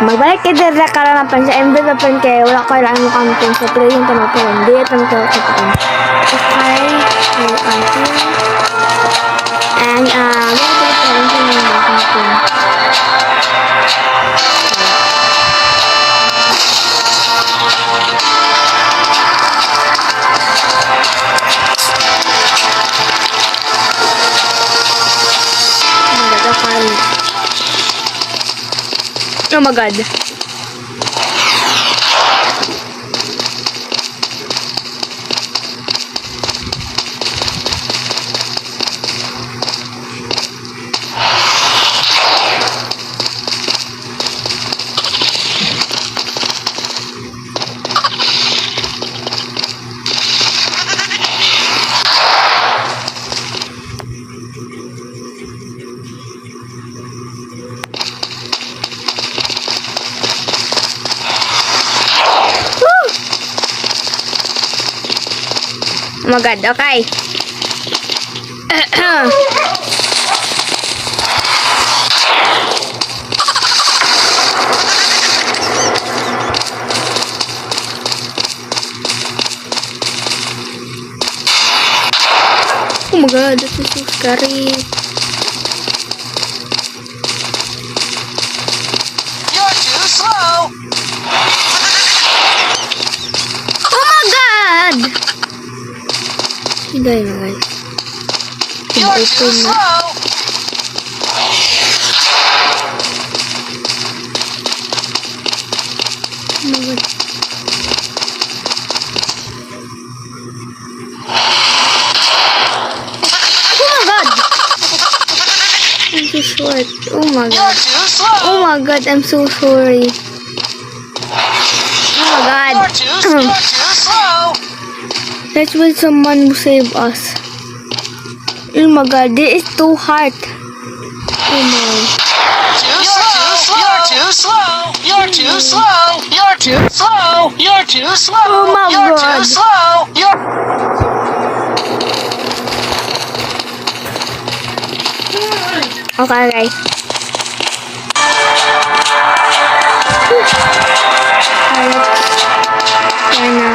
Magbalik kayo dito karanapan sa envelope kayo. Wala ko lang mo kami sa play yung tanong ko. Hindi ito na ko sa play. Okay. And, oh my god. Oh my god, okay. Oh my god, this is so scary. You're too slow. Oh my god! Hindi na guys. You're too slow. Oh my god. I'm so short. Oh my You're god. too slow. Oh my god, I'm so sorry. Oh my god. You're too slow. Let's wait someone who save us. Oh my god, this is too hard. Oh my. You're too slow. You're too slow. You're too slow. You're too slow. Oh my You're god. too slow. You're Okay guys. Ayan na.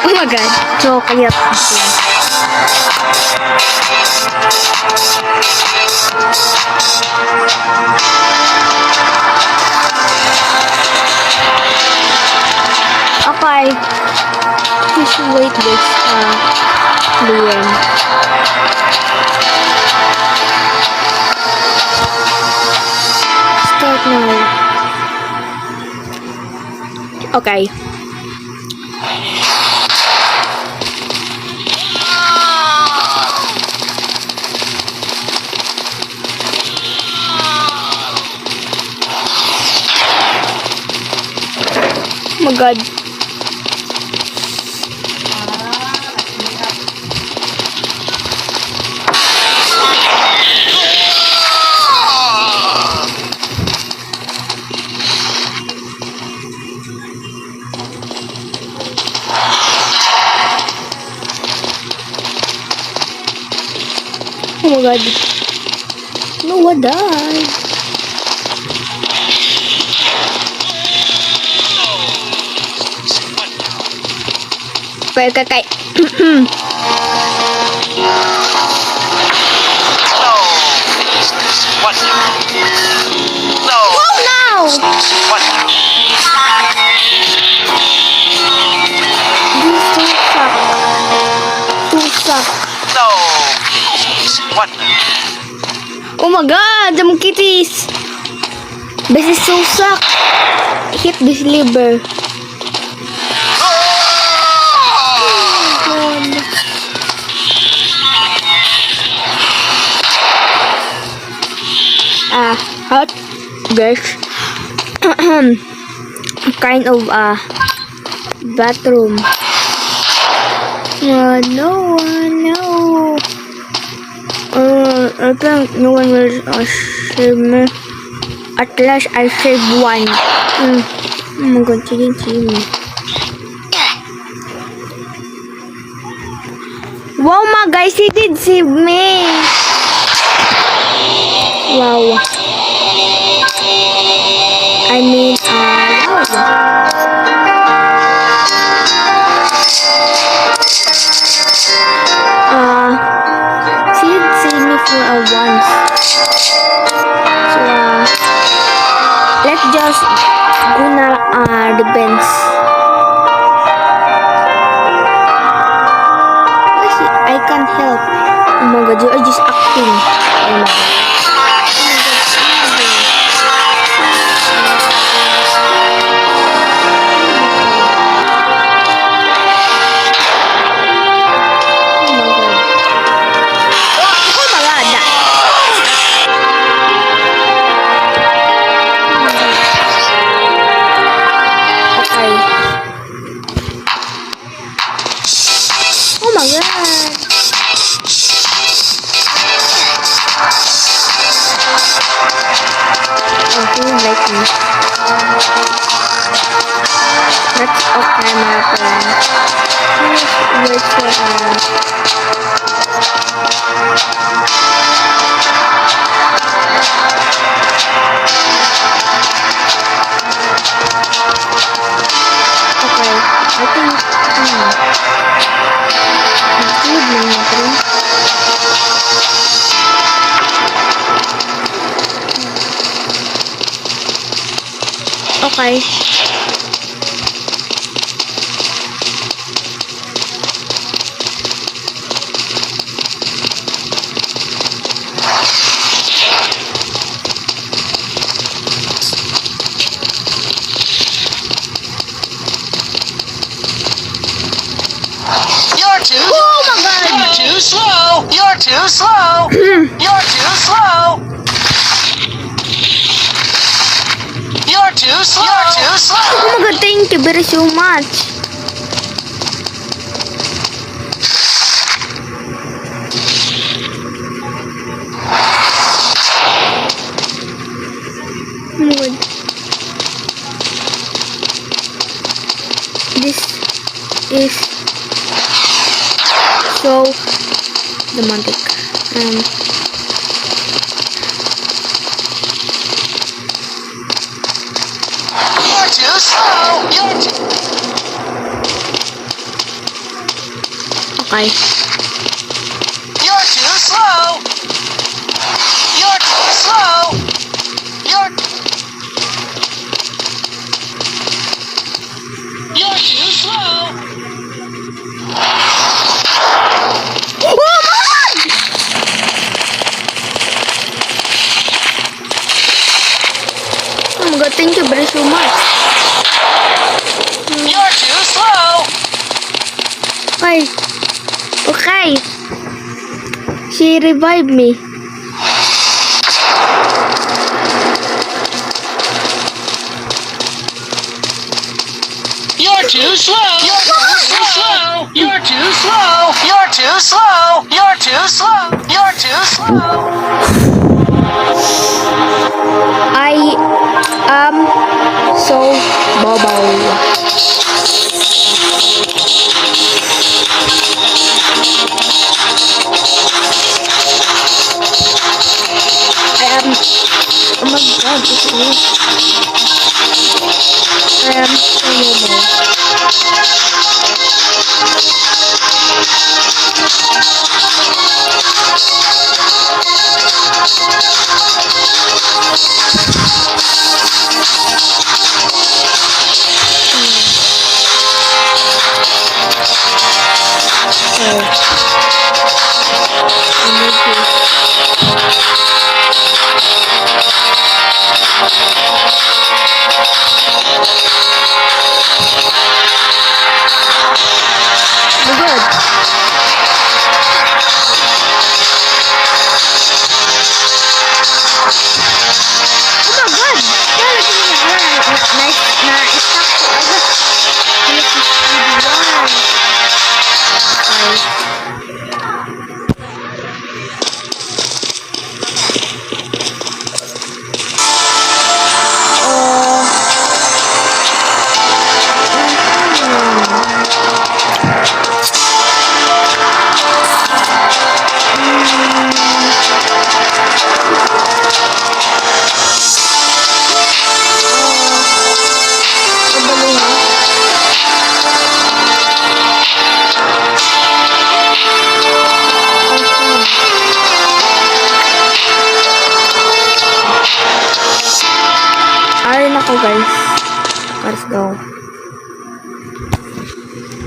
Oh my god, so cute. Okay. We should wait this Lain. Start now. Okay. Oh my god. Oh my god. No, I died. Okay. What now? No. Oh no! What now? This too suck. No. Please. What now? Oh my god, the kitties! This is so suck. Hit this liver. Hot brush. Kind of bathroom. No. I think no one will save me. At last I saved one. Oh my god, she didn't see me. Wow, my guys, he did save me. Wow. once. So, let's just gonna defense. I can't help. Oh my god, you are just acting. Oh my god. Oh my god. Oh, he didn't like me. That's okay, my friend. Please wait for okay, I think good lang natin. Okay. You're too. Oh my god! You're too slow. You're too slow. You're too slow. You're too slow. You're too slow. Oh my god, thank you very so much. Oh my god. This is so romantic. You're too slow. You're too. Okay. You're too slow. You're too slow. You're too slow. Oh my god! Oh my god, thank you very so much. You're too slow. Okay. Okay. She revived me. You're too slow. You're too slow. You're too slow. You're too slow. You're too slow. You're too slow. I am so bobo. Oh my god, this is. I am so bobo. I need to. guys. Let's go.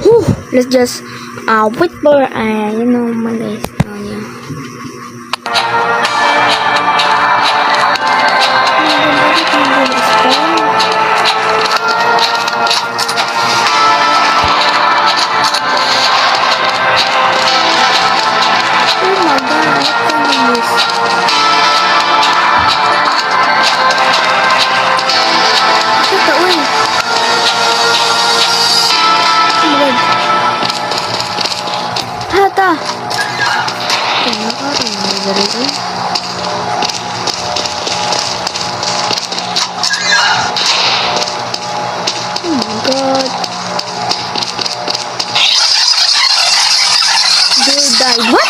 Whew, let's just wait for you know my guys. Yeah. Died. What?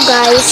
Guys.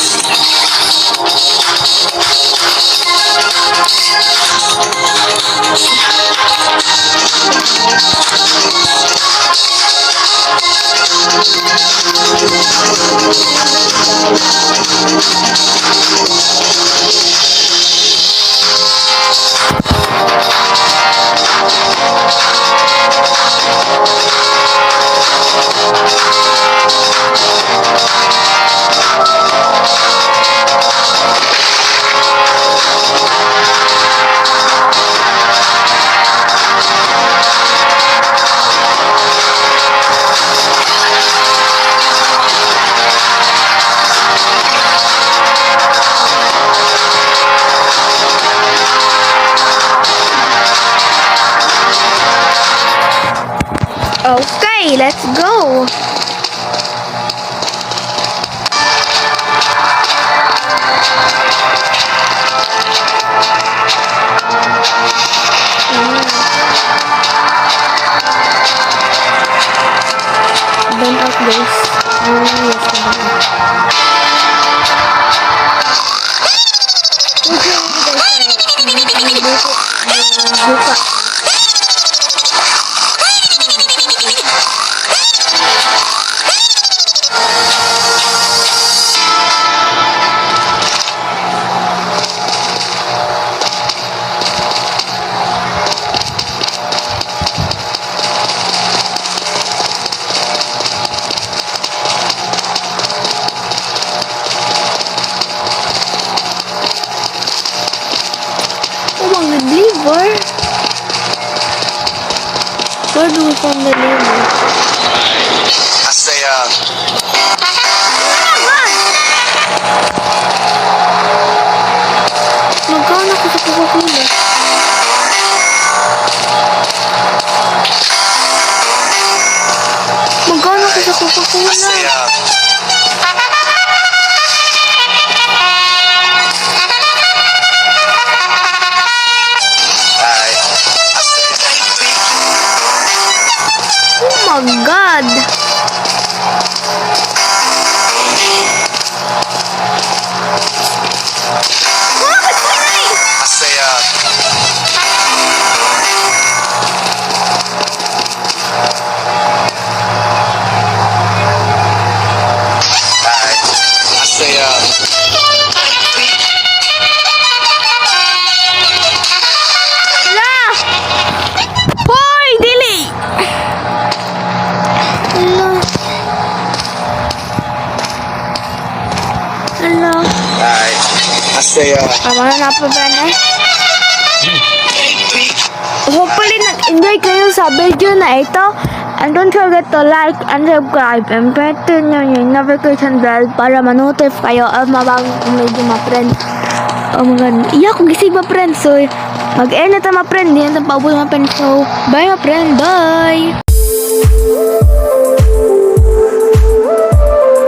Okay, let's go. Burn out guys. Where do we find the lever? I say, Magkano ako sa Coca-Cola? say, Mga na po ba na? Hopefully, nag-enjoy kayo sa video na ito. And don't forget to like and subscribe and press yung notification bell para ma-notify kayo ang mabagong video mga friend. Oh my god. Iya, kung gising mga friend. So, mag-end na tayo mga friend. Hindi na tayo paubos mga friend. So, bye mga friend. Bye!